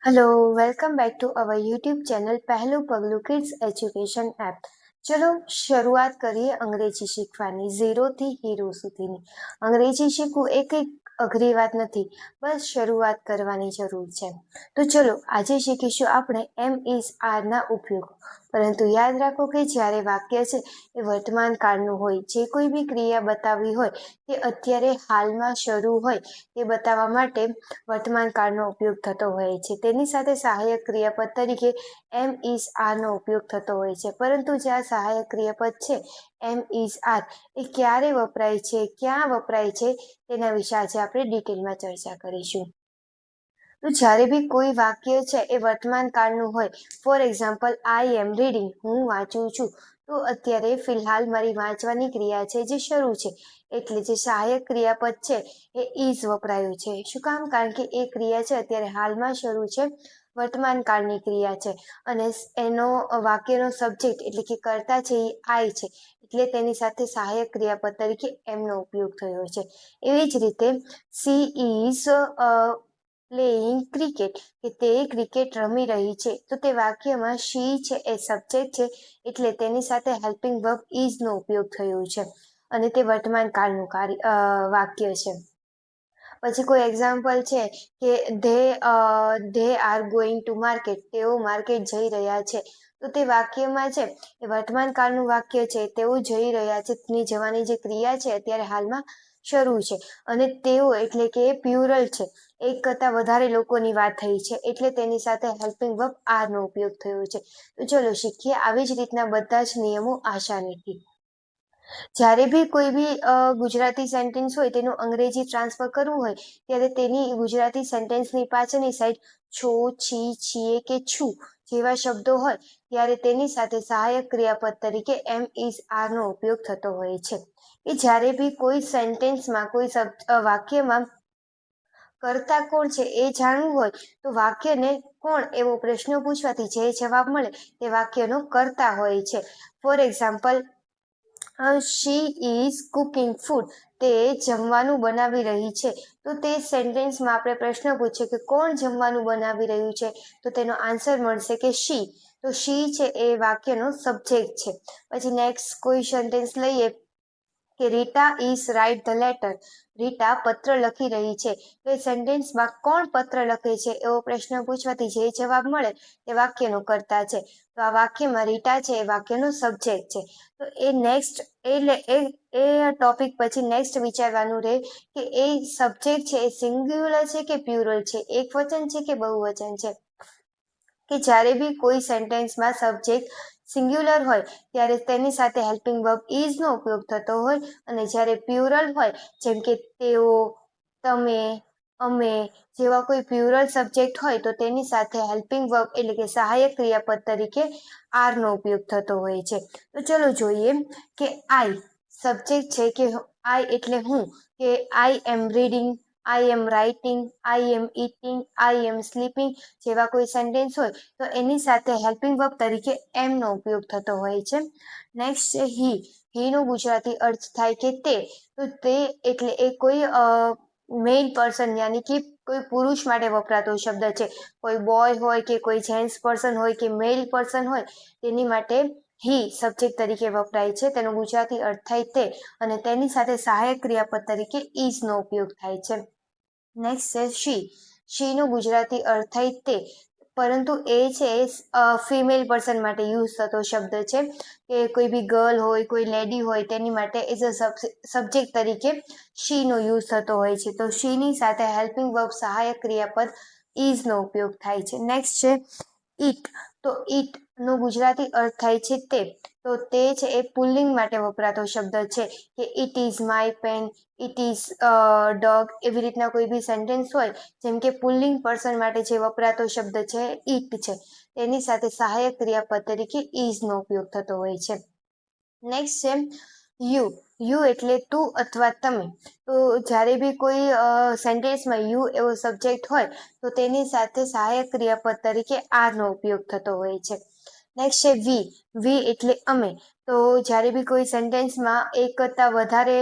Hello welcome back to our YouTube channel Pahlu Paglu kids education app. ચલો શરૂઆત કરીએ અંગ્રેજી શીખવાની ઝીરોથી હીરો સુધીની। અંગ્રેજી શીખવું એ કંઈક અઘરી વાત નથી, બસ શરૂઆત કરવાની જરૂર છે। તો ચલો આજે શીખીશું આપણે એમ ઇઝ આરના ઉપયોગ। પરંતુ યાદ રાખો કે જ્યારે વાક્ય છે એ વર્તમાન કાળનું હોય, જે કોઈ બી ક્રિયા બતાવવી હોય તે અત્યારે હાલમાં શરૂ હોય તે બતાવવા માટે વર્તમાન કાળનો ઉપયોગ થતો હોય છે। તેની સાથે સહાયક ક્રિયાપદ તરીકે એમ ઇઝ આરનો ઉપયોગ થતો હોય છે। પરંતુ જે આ સહાયક ક્રિયાપદ છે એમ ઇઝ આર એ ક્યારે વપરાય છે, ક્યાં વપરાય છે તેના વિશે આજે આપણે ડિટેલમાં ચર્ચા કરીશું। તો જ્યારે બી કોઈ વાક્ય છે એ વર્તમાન કાળનું હોય, for example I am reading, હું વાંચું છું, તો અત્યારે ફિલહાલ મારી વાંચવાની ક્રિયા છે જે શરૂ છે, એટલે જે સહાયક ક્રિયાપદ છે એ ઇઝ વપરાયું છે। શું કામ? કારણ કે એ ક્રિયા છે અત્યારે હાલમાં શરૂ છે, વર્તમાન કાળની ક્રિયા છે અને એનો વાક્યનો સબ્જેક્ટ એટલે કે કર્તા છે એ આઈ છે, એટલે તેની સાથે સહાયક ક્રિયાપદ તરીકે એમનો ઉપયોગ થયો છે। એવી જ રીતે સી ઇઝ પ્લેઇંગ ક્રિકેટ, કે તે ક્રિકેટ રમી રહી છે, તો તે વાક્યમાં શી છે એ સબ્જેક્ટ છે, એટલે તેની સાથે હેલ્પિંગ વર્બ ઇઝનો ઉપયોગ થયો છે અને તે વર્તમાન કાળનું વાક્ય છે। પછી કોઈ એક્ઝામ્પલ છે કે they are going to market, તેઓ માર્કેટ જઈ રહ્યા છે, તો તે વાક્યમાં છે એ વર્તમાન કાળનું વાક્ય છે, તેઓ જઈ રહ્યા છે ની જવાની જે ક્રિયા છે અત્યારે હાલમાં શરૂ છે અને તેઓ એટલે કે પ્યુરલ છે, એક કરતાં વધારે લોકોની વાત થઈ છે, એટલે તેની સાથે હેલ્પિંગ વર્બ આરનો ઉપયોગ થયો છે। તો ચલો શીખીએ આવી જ રીતના બધા જ નિયમો આસાનીથી। જ્યારે બી કોઈ બી ગુજરાતી સેન્ટેન્સ હોય તેનું અંગ્રેજી ટ્રાન્સફર કરવું હોય ત્યારે તેની ગુજરાતી સેન્ટેન્સની પાછળની સાઈડ છો, છી, છીએ કે છું જેવા શબ્દો હોય ત્યારે તેની સાથે સહાયક ક્રિયાપદ તરીકે એમ ઇઝ આરનો ઉપયોગ થતો હોય છે। કે જ્યારે બી કોઈ સેન્ટેન્સમાં કોઈ વાક્યમાં કર્તા કોણ છે એ જાણવું હોય તો વાક્યને કોણ એવો પ્રશ્ન પૂછવાથી જે જવાબ મળે તે વાક્યનો કર્તા હોય છે। For example she is cooking food, તે જમવાનું બનાવી રહી છે, તો તે સેન્ટેન્સમાં આપણે પ્રશ્ન પૂછીએ કે કોણ જમવાનું બનાવી રહ્યું છે, તો તેનો આન્સર મળશે કે શી, તો શી છે એ વાક્યનો સબ્જેક્ટ છે। પછી નેક્સ્ટ કોઈ સેન્ટેન્સ લઈએ કે Rita is write the letter, Rita પત્ર લખી રહી છે, તો એ સેન્ટેન્સમાં કોણ પત્ર લખે છે એવો પ્રશ્ન પૂછવાથી જે જવાબ મળે તે વાક્યનો કર્તા છે, તો આ વાક્યમાં રીટા છે એ વાક્યનો સબ્જેક્ટ છે। તો એ નેક્સ્ટ એ ટોપિક પછી નેક્સ્ટ વિચારવાનું રહે કે એ સબ્જેક્ટ છે એ સિંગ્યુલર છે કે પ્યુરલ છે, એક વચન છે કે બહુવચન છે। કે જ્યારે બી કોઈ સેન્ટેન્સમાં સબ્જેક્ટ સિંગ્યુલર હોય ત્યારે તેની સાથે હેલ્પિંગ વર્બ ઇઝનો ઉપયોગ થતો હોય અને જ્યારે પ્યુરલ હોય જેમ કે તેઓ, તમે, અમે જેવા કોઈ પ્યુરલ સબ્જેક્ટ હોય તો તેની સાથે હેલ્પિંગ વર્બ એટલે કે સહાયક ક્રિયાપદ તરીકે આરનો ઉપયોગ થતો હોય છે। તો ચલો જોઈએ કે આઈ સબ્જેક્ટ છે કે આઈ એટલે હું, કે I am reading, I am writing, I am eating, I am sleeping જેવા કોઈ સેન્ટેન્સ હોય તો એની સાથે હેલ્પિંગ વર્બ તરીકે એમનો ઉપયોગ થતો હોય છે। નેક્સ્ટ છે હી નો ગુજરાતી અર્થ થાય કે તે, તો તે એટલે એ કોઈ મેઇન પર્સન યાની કે કોઈ પુરુષ માટે વપરાતો શબ્દ છે, કોઈ બોય હોય કે કોઈ જેન્ટ્સ પર્સન હોય કે મેલ પર્સન હોય તેની માટે હી સબ્જેક્ટ તરીકે વપરાય છે, તેનો ગુજરાતી અર્થ થાય તે અને તેની સાથે સહાયક ક્રિયાપદ તરીકે ઇઝનો ઉપયોગ થાય છે। નેક્સ્ટ છે શી નો ગુજરાતી અર્થ થાય તે, પરંતુ એ છે ફિમેલ પર્સન માટે યુઝ થતો શબ્દ છે, કે કોઈ બી ગર્લ હોય કોઈ લેડી હોય તેની માટે એઝ અ સબ્જેક્ટ તરીકે શીનો યુઝ થતો હોય છે, તો શીની સાથે હેલ્પિંગ વર્બ સહાયક ક્રિયાપદ ઇઝનો ઉપયોગ થાય છે। નેક્સ્ટ છે ઇટ, તો ઇટ નો ગુજરાતી અર્થ થાય છે તે, તો તે છે એ પુલ્લિંગ માટે વપરાતો શબ્દ છે, કે it is my pen, it is dog એવી રીતના કોઈ બી સેન્ટેન્સ હોય જેમ કે પુલ્લિંગ પર્સન માટે જે વપરાતો શબ્દ છે ઇટ છે, તેની સાથે સહાયક ક્રિયાપદ તરીકે ઇઝનો ઉપયોગ થતો હોય છે। નેક્સ્ટ છે યુ એટલે તું અથવા તમે, તો જ્યારે બી કોઈ સેન્ટેન્સમાં યુ એવો સબ્જેક્ટ હોય તો તેની સાથે સહાયક ક્રિયાપદ તરીકે આરનો ઉપયોગ થતો હોય છે। નેક્સ્ટ છે વી એટલે અમે, તો જ્યારે બી કોઈ સેન્ટેન્સમાં એક કરતાં વધારે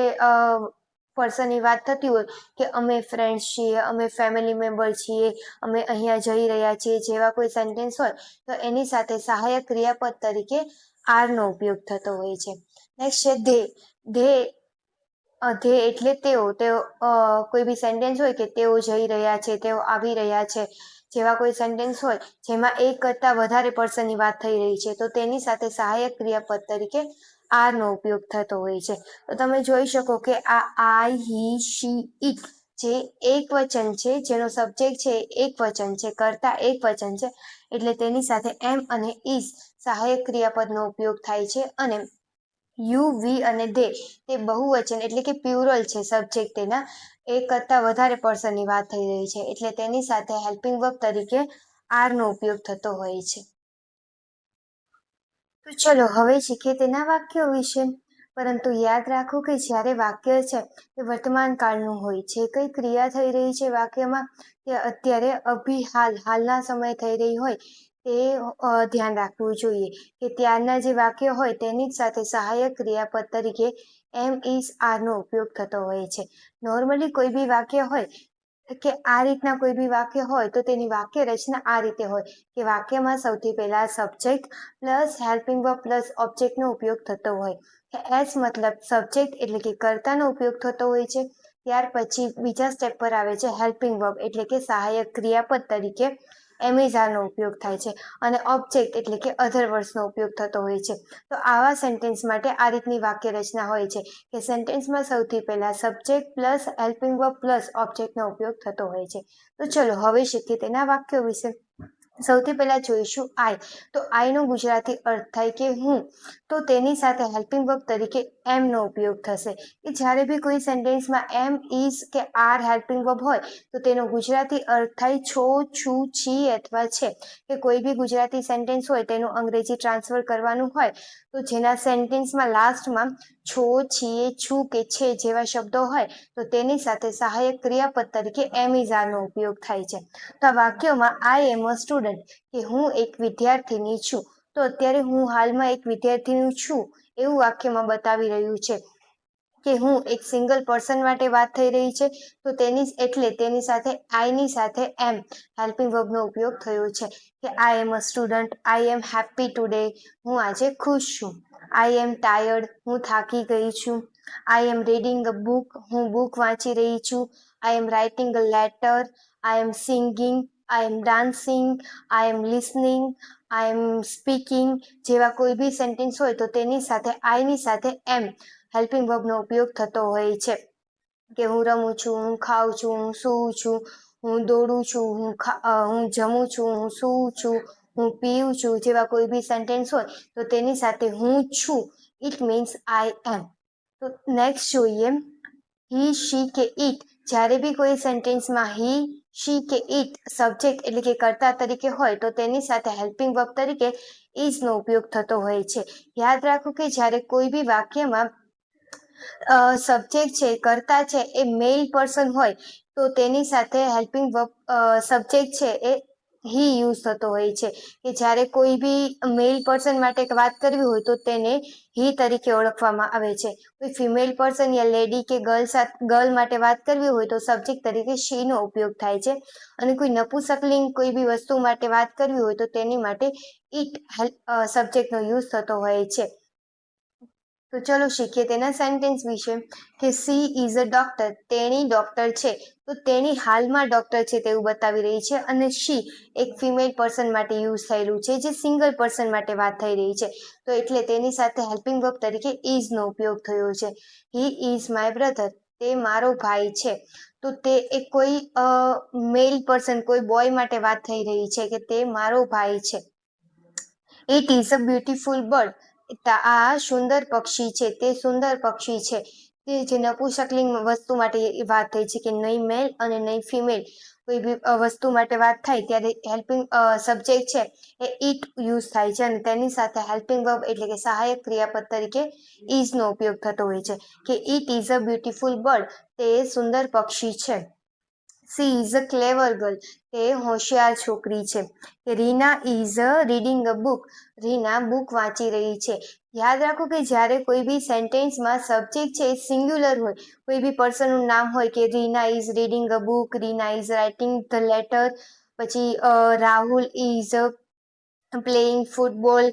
પર્સનની વાત થતી હોય કે અમે ફ્રેન્ડ્સ છીએ, અમે ફેમિલી મેમ્બર છીએ, અમે અહીંયા જઈ રહ્યા છીએ જેવા કોઈ સેન્ટેન્સ હોય તો એની સાથે સહાયક ક્રિયાપદ તરીકે આરનો ઉપયોગ થતો હોય છે. નેક્સ્ટ છે ધ્યેય એટલે તેઓ કોઈ બી સેન્ટેન્સ હોય કે તેઓ જઈ રહ્યા છે, તેઓ આવી રહ્યા છે જેવા કોઈ સેન્ટેન્સ હોય જેમાં એક કરતાં વધારે પર્સનની વાત થઈ રહી છે તો તેની સાથે સહાયક ક્રિયાપદ તરીકે આરનો ઉપયોગ થતો હોય છે. તો તમે જોઈ શકો કે આ આઈ, હી, શી, ઇટ જે એક વચન છે, જેનો સબ્જેક્ટ છે એક વચન છે, કર્તા એક વચન છે, એટલે તેની સાથે એમ અને ઇઝ સહાયક ક્રિયાપદનો ઉપયોગ થાય છે. અને યુ, વી અને ધે તે બહુવચન એટલે કે પ્યુરલ છે સબ્જેક્ટ તેના, એક કરતાં વધારે પર્સનની વાત થઈ રહી છે એટલે તેની સાથે હેલ્પિંગ વર્બ તરીકે આરનો ઉપયોગ થતો હોય છે. તો ચલો હવે શીખીએ તેના વાક્યો વિશે. પરંતુ યાદ રાખો કે જ્યારે વાક્ય છે તે વર્તમાન કાળનું હોય છે, કઈ ક્રિયા થઈ રહી છે વાક્યમાં તે અત્યારે હાલના સમય થઈ રહી હોય તે ધ્યાન રાખવું જોઈએ કે ત્યારના જે વાક્ય હોય તેની જ સાથે સહાયક ક્રિયાપદ તરીકે એમ, ઇઝ, આરનો ઉપયોગ થતો હોય છે. નોર્મલી કોઈ બી વાક્ય હોય કે આ રીતના કોઈ બી વાક્ય હોય તો તેની વાક્ય રચના આ રીતે હોય કે વાક્યમાં સૌથી પહેલા subject plus helping verb plus ઓબ્જેક્ટનો ઉપયોગ થતો હોય. એસ મતલબ સબ્જેક્ટ એટલે કે કર્તાનો ઉપયોગ થતો હોય છે. ત્યાર પછી બીજા સ્ટેપ પર આવે છે હેલ્પિંગ વર્બ એટલે કે સહાયક ક્રિયાપદ તરીકે એમિઝારનો ઉપયોગ થાય છે અને ઓબ્જેક્ટ એટલે કે અધર વર્ડ્સનો ઉપયોગ થતો હોય છે. તો આવા સેન્ટેન્સ માટે આ રીતની વાક્ય રચના હોય છે કે સેન્ટેન્સમાં સૌથી પહેલા subject plus helping verb plus ઓબ્જેક્ટનો ઉપયોગ થતો હોય છે. તો ચલો હવે શીખીએ તેના વાક્યો વિશે. સૌથી પહેલા જોઈશું આઈ. તો આઈનો ગુજરાતી અર્થ થાય કે હું, તો તેની સાથે હેલ્પિંગ વર્બ તરીકે એમનો ઉપયોગ થશે કે જ્યારે બી કોઈ સેન્ટેન્સમાં એમ, ઇઝ કે આર હેલ્પિંગ વર્બ હોય તો તેનો ગુજરાતી અર્થ થાય છો, છું, છી અથવા છે. કે કોઈ બી ગુજરાતી સેન્ટેન્સ હોય તેનું અંગ્રેજી ટ્રાન્સફર કરવાનું હોય તો જેના સેન્ટેન્સમાં લાસ્ટમાં છો, છીએ, છું કે છે જેવા શબ્દો હોય તો તેની સાથે સહાયક ક્રિયાપદ તરીકે એમ, ઇઝ, આરનો ઉપયોગ થાય છે. તો આ વાક્યોમાં આઈ એમ અ સ્ટુડન્ટ કે હું એક વિદ્યાર્થીની છું, તો અત્યારે હું હાલમાં એક વિદ્યાર્થીની છું એવું વાક્યમાં બતાવી રહ્યું છે કે હું એક સિંગલ પર્સન માટે વાત થઈ રહી છે તો તેની સાથે આઈની સાથે એમ હેલ્પિંગ વર્બનો ઉપયોગ થયો છે કે I am a student, I am happy today, હું આજે ખુશ છું. આઈ એમ ટાયર્ડ, હું થાકી ગઈ છું. I am reading a book, હું બુક વાંચી રહી છું. I am writing a letter, I am singing, I am dancing, I am listening, I am speaking જેવા કોઈ બી સેન્ટેન્સ હોય તો તેની સાથે આઈની સાથે એમ હેલ્પિંગ વર્બનો ઉપયોગ થતો હોય છે કે હું રમું છું, હું ખાઉં છું, હું સૂવું છું, હું દોડું છું, હું જમું છું, હું સૂવું છું, હું પીવું છું જેવા કોઈ બી સેન્ટેન્સ હોય તો તેની સાથે હું છું ઇટ મીન્સ આઈ એમ. તો નેક્સ્ટ જોઈએ હી, શી કે ઇટ. જ્યારે બી કોઈ સેન્ટેન્સમાં હી, શી કે ઇટ સબ્જેક્ટ એટલે કે કર્તા તરીકે હોય તો તેની સાથે હેલ્પિંગ વર્બ તરીકે ઇઝનો ઉપયોગ થતો હોય છે. યાદ રાખો કે જ્યારે કોઈ બી વાક્યમાં સબ્જેક્ટ છે, કર્તા છે એ મેલ પર્સન હોય તો તેની સાથે હેલ્પિંગ વર્બ સબ્જેક્ટ છે એ હી યુઝ થતો હોય છે કે જ્યારે કોઈ બી મેલ પર્સન માટે વાત કરવી હોય તો તેને હી તરીકે ઓળખવામાં આવે છે. કોઈ ફિમેલ પર્સન યા લેડી કે ગર્લ માટે વાત કરવી હોય તો સબ્જેક્ટ તરીકે શીનો ઉપયોગ થાય છે અને કોઈ નપુંસકલિંગ કોઈ બી વસ્તુ માટે વાત કરવી હોય તો તેની માટે ઇટ સબ્જેક્ટનો યુઝ થતો હોય છે. તો ચલો શીખીએ તેના સેન્ટેન્સ વિશે કે સી ઇઝ અ ડોક્ટર, તેણી ડોક્ટર છે. તો તેણી હાલમાં ડોક્ટર છે તેવું બતાવી રહી છે અને શી એક ફિમેલ પર્સન માટે યુઝ થયેલું છે જે સિંગલ પર્સન માટે વાત થઈ રહી છે તો એટલે તેની સાથે હેલ્પિંગ વર્બ તરીકે ઇઝનો ઉપયોગ થયો છે. હી ઇઝ માય બ્રધર, તે મારો ભાઈ છે. તો તે એક કોઈ મેલ પર્સન કોઈ બોય માટે વાત થઈ રહી છે કે તે મારો ભાઈ છે. It is a beautiful bird, આ સુંદર પક્ષી છે, તે સુંદર પક્ષી છે. તે જે નપુંસકલિંગ વસ્તુ માટે વાત થઈ છે કે નહીં મેલ અને નહીં ફિમેલ કોઈ બી વસ્તુ માટે વાત થાય ત્યારે હેલ્પિંગ સબ્જેક્ટ છે એ ઇટ યુઝ થાય છે અને તેની સાથે હેલ્પિંગ વર્બ એટલે કે સહાયક ક્રિયાપદ તરીકે ઇઝનો ઉપયોગ થતો હોય છે કે it is a beautiful bird, તે સુંદર પક્ષી છે. She is a clever girl, તે હોશિયાર છોકરી છે. કે Reena is reading a book, Reena book વાંચી રહી છે. યાદ રાખો કે જ્યારે કોઈ બી સેન્ટેન્સમાં સબ્જેક્ટ છે એ સિંગ્યુલર હોય, કોઈ બી પર્સનનું નામ હોય કે Reena is reading a book, Reena is writing the letter, પછી Rahul is playing football,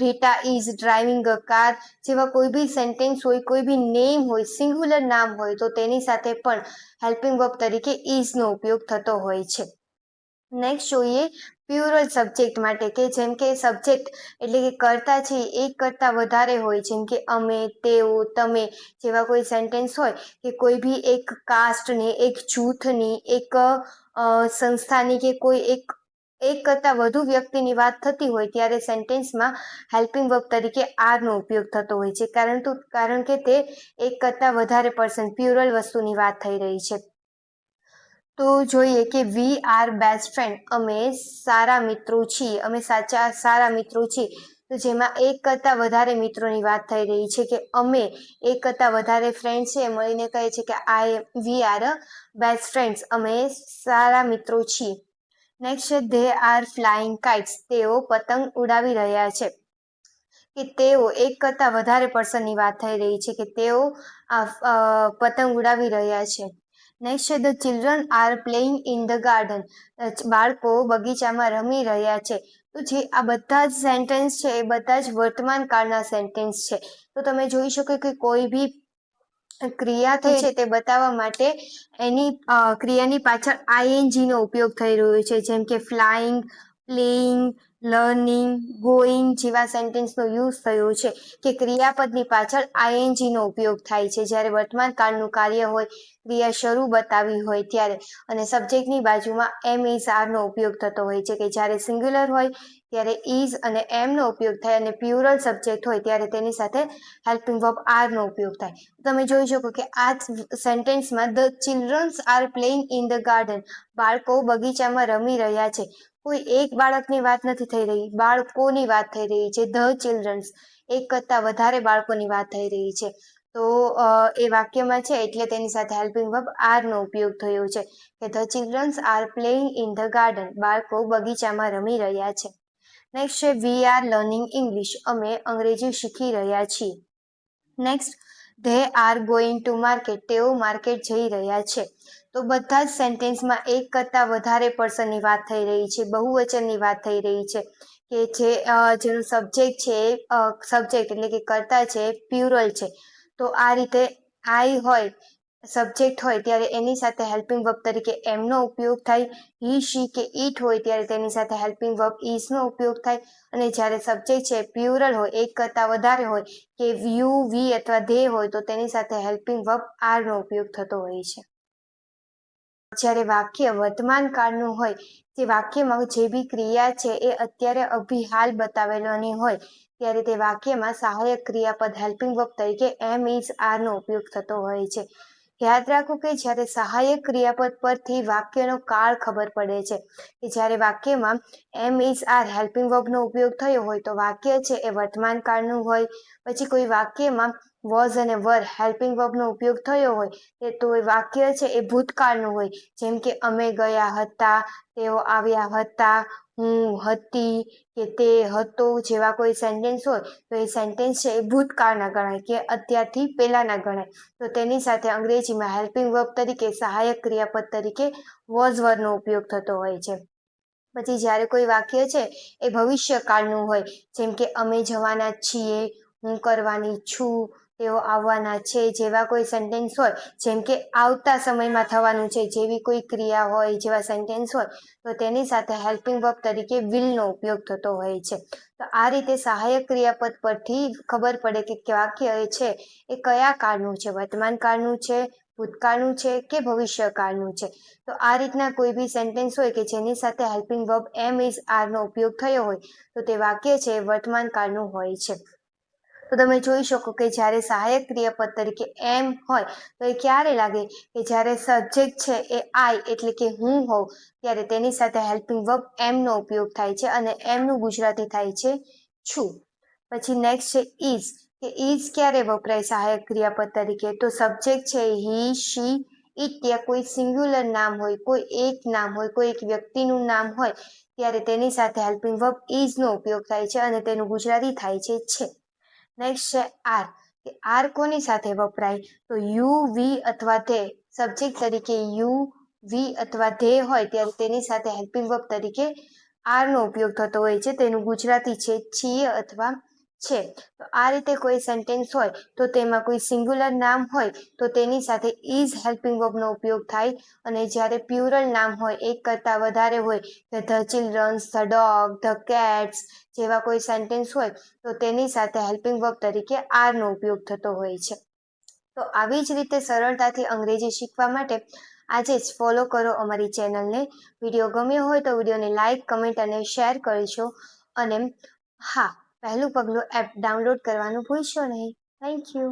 Rita is driving a car, જેવા કોઈ બી સેન્ટેન્સ હોય, કોઈ બી નેમ હોય, સિંગ્યુલર નામ હોય, તો તેની સાથે પણ હેલ્પિંગ વર્બ તરીકે ઇઝનો ઉપયોગ થતો હોય છે. નેક્સ્ટ જોઈએ પ્યુરલ સબ્જેક્ટ માટે, કે જેમ કે સબ્જેક્ટ એટલે કે કર્તા છે એક કરતાં વધારે હોય, જેમ કે અમે, તેઓ, તમે જેવા કોઈ સેન્ટેન્સ હોય, કે કોઈ બી એક કાસ્ટની, એક જૂથની, એક સંસ્થાની, કે કોઈ એક કરતાં વધુ વ્યક્તિની વાત થતી હોય ત્યારે સેન્ટેન્સમાં હેલ્પિંગ વર્બ તરીકે આરનો ઉપયોગ થતો હોય છે, કારણ કે તે એક કરતાં વધારે પર્સન પ્યુરલ વસ્તુની વાત થઈ રહી છે. તો જોઈએ કે વી આર બેસ્ટ ફ્રેન્ડ, અમે સારા મિત્રો છીએ, અમે સારા મિત્રો છીએ. તો જેમાં એક કરતાં વધારે મિત્રોની વાત થઈ રહી છે, કે અમે એક કરતાં વધારે ફ્રેન્ડ છે મળીને કહે છે કે વી આર બેસ્ટ ફ્રેન્ડ્સ, અમે સારા મિત્રો છીએ. નેક્સ્ટ છે ધે આર ફ્લાઇંગ કાઇટ્સ, તેઓ પતંગ ઉડાવી રહ્યા છે. કે તેઓ એક કરતાં વધારે પર્સનની વાત થઈ રહી છે, કે તેઓ પતંગ ઉડાવી રહ્યા છે. નેક્સ્ટ છે the children are playing in the garden, બાળકો બગીચામાં રમી રહ્યા છે. તો જે આ બધા જ સેન્ટેન્સ છે એ બધા જ વર્તમાન કાળના સેન્ટેન્સ છે. તો તમે જોઈ શકો કે કોઈ બી ક્રિયા થઈ છે તે બતાવવા માટે એની ક્રિયાની પાછળ આઈએનજી નો ઉપયોગ થઈ રહ્યો છે, જેમ કે ફ્લાઇંગ, પ્લેઇંગ, લર્નિંગ, ગોઈંગ જેવા સેન્ટેન્સનો યુઝ થયો છે, કે ક્રિયાપદની પાછળ આઈએનજી નો ઉપયોગ થાય છે જ્યારે વર્તમાન કાળનું કાર્ય હોય, ક્રિયા શરૂ બતાવી હોય ત્યારે. અને સબ્જેક્ટની બાજુમાં એમ ઇઝ આરનો ઉપયોગ થતો હોય છે, કે જ્યારે સિંગ્યુલર હોય ત્યારે ઇઝ અને એમનો ઉપયોગ થાય, અને પ્યુરલ સબ્જેક્ટ હોય ત્યારે તેની સાથે હેલ્પિંગ વર્બ આરનો ઉપયોગ થાય. તમે જોઈ શકો કે આ સેન્ટેન્સમાં the childrens are playing in the garden, બાળકો બગીચામાં રમી રહ્યા છે. કોઈ એક બાળકની વાત નથી થઈ રહી, બાળકોની વાત થઈ રહી છે. ધ ચિલ્ડ્રન્સ, એક કરતાં વધારે બાળકોની વાત થઈ રહી છે. તો એ વાક્યમાં છે એટલે તેની સાથે હેલ્પિંગ વર્બ આરનો ઉપયોગ થયો છે, કે the childrens are playing in the garden, બાળકો બગીચામાં રમી રહ્યા છે. નેક્સ્ટ છે વી આર લર્નિંગ ઇંગ્લિશ, અમે અંગ્રેજી શીખી રહ્યા છીએ. Next they are going to market, તેઓ માર્કેટ જઈ રહ્યા છે. તો બધા જ સેન્ટેન્સમાં એક કરતાં વધારે પર્સનની વાત થઈ રહી છે, બહુવચનની વાત થઈ રહી છે, કે જેનું સબ્જેક્ટ છે સબ્જેક્ટ એટલે કે કર્તા છે પ્યુરલ છે. તો આ રીતે આઈ હોય, સબ્જેક્ટ હોય ત્યારે એની સાથે હેલ્પિંગ વર્બ તરીકે એમનો ઉપયોગ થાય. હી, શી કે ઈટ હોય ત્યારે તેની સાથે હેલ્પિંગ વર્બ ઇઝનો ઉપયોગ થાય. અને જ્યારે સબ્જેક્ટ છે પ્યુરલ હોય, એક કરતાં વધારે હોય, કે યુ, વી અથવા ધે હોય, તો તેની સાથે હેલ્પિંગ વર્બ આરનો ઉપયોગ થતો હોય છે. જ્યારે વાક્ય વર્તમાન કાળનું હોય, તે વાક્યમાં જે બી ક્રિયા છે એ અત્યારે અભિહાલ બતાવેલાની હોય, ત્યારે તે વાક્યમાં સહાયક ક્રિયાપદ હેલ્પિંગ વર્બ તરીકે એમ ઇઝ આરનો ઉપયોગ થતો હોય છે. યાદ રાખો કે જ્યારે સહાયક ક્રિયાપદ પરથી વાક્યનો કાળ ખબર પડે છે, કે જ્યારે વાક્યમાં એમ ઇઝ આર હેલ્પિંગ વર્બનો ઉપયોગ થયો હોય તો વાક્ય છે એ વર્તમાન કાળનું હોય. પછી કોઈ વાક્યમાં વોઝ અને વર હેલ્પિંગ વર્બનો ઉપયોગ થયો હોય તો એ વાક્ય છે એ ભૂતકાળનું હોય, જેમ કે અમે ગયા હતા, તેઓ આવ્યા હતા, હું હતી, કે તે હતો જેવા કોઈ સેન્ટેન્સ હોય તો એ સેન્ટેન્સ છે એ ભૂતકાળના ગણાય, કે અત્યારથી પહેલાના ગણાય. તો તેની સાથે અંગ્રેજીમાં હેલ્પિંગ વર્બ તરીકે સહાયક ક્રિયાપદ તરીકે વોઝ વર્બનો ઉપયોગ થતો હોય છે. પછી જ્યારે કોઈ વાક્ય છે એ ભવિષ્યકાળનું હોય, જેમ કે અમે જવાના છીએ, હું કરવાની છું, તેઓ આવવાના છે જેવા કોઈ સેન્ટેન્સ હોય, જેમ કે આવતા સમયમાં થવાનું છે જેવી કોઈ ક્રિયા હોય, જેવા સેન્ટેન્સ હોય, તો તેની સાથે હેલ્પિંગ વર્બ તરીકે વિલનો ઉપયોગ થતો હોય છે. તો આ રીતે સહાયક ક્રિયાપદ પરથી ખબર પડે કે વાક્ય છે એ કયા કાળનું છે, વર્તમાન કાળનું છે, ભૂતકાળનું છે કે ભવિષ્યકાળનું છે. તો આ રીતના કોઈ બી સેન્ટેન્સ હોય કે જેની સાથે હેલ્પિંગ વર્બ એમ ઇઝ આરનો ઉપયોગ થયો હોય, તો તે વાક્ય છે વર્તમાન કાળનું હોય છે. તો તમે જોઈ શકો કે જ્યારે સહાયક ક્રિયાપદ તરીકે એમ હોય તો એ ક્યારે લાગે, કે જ્યારે સબ્જેક્ટ છે એ આઈ એટલે કે હું હોઉં ત્યારે તેની સાથે હેલ્પિંગ વર્બ એમનો ઉપયોગ થાય છે, અને એમનું ગુજરાતી થાય છે છું. પછી નેક્સ્ટ છે ઇઝ, કે ઇઝ ક્યારે વપરાય સહાયક ક્રિયાપદ તરીકે, તો સબ્જેક્ટ છે હી, શી, ઈટ ત્યાં કોઈ સિંગ્યુલર નામ હોય, કોઈ એક નામ હોય, કોઈ એક વ્યક્તિનું નામ હોય ત્યારે તેની સાથે હેલ્પિંગ વર્બ ઇઝનો ઉપયોગ થાય છે અને તેનું ગુજરાતી થાય છે. નેક્સ્ટ છે આર. આર કોની સાથે વપરાય? તો યુ, વી અથવા ધે. સબ્જેક્ટ તરીકે યુ, વી અથવા ધે હોય ત્યારે તેની સાથે હેલ્પિંગ વર્બ તરીકે આરનો ઉપયોગ થતો હોય છે. તેનું ગુજરાતી છે છીએ અથવા છે. તો આ રીતે કોઈ સેન્ટેન્સ હોય તો તેમાં કોઈ સિંગ્યુલર નામ હોય તો તેની સાથે ઇઝ હેલ્પિંગ વર્બનો ઉપયોગ થાય અને જ્યારે પ્યુરલ નામ હોય, એક કરતાં વધારે હોય, કે the childrens, the dog, the cats જેવા કોઈ સેન્ટેન્સ હોય તો તેની સાથે હેલ્પિંગ વર્બ તરીકે આરનો ઉપયોગ થતો હોય છે. તો આવી જ રીતે સરળતાથી અંગ્રેજી શીખવા માટે આજે જ ફોલો કરો અમારી ચેનલને. વિડીયો ગમ્યો હોય તો વિડીયોને લાઇક, કમેન્ટ અને શેર કરજો. અને હા, પહેલું પગલું એપ ડાઉનલોડ કરવાનું ભૂલશો નહીં. Thank you.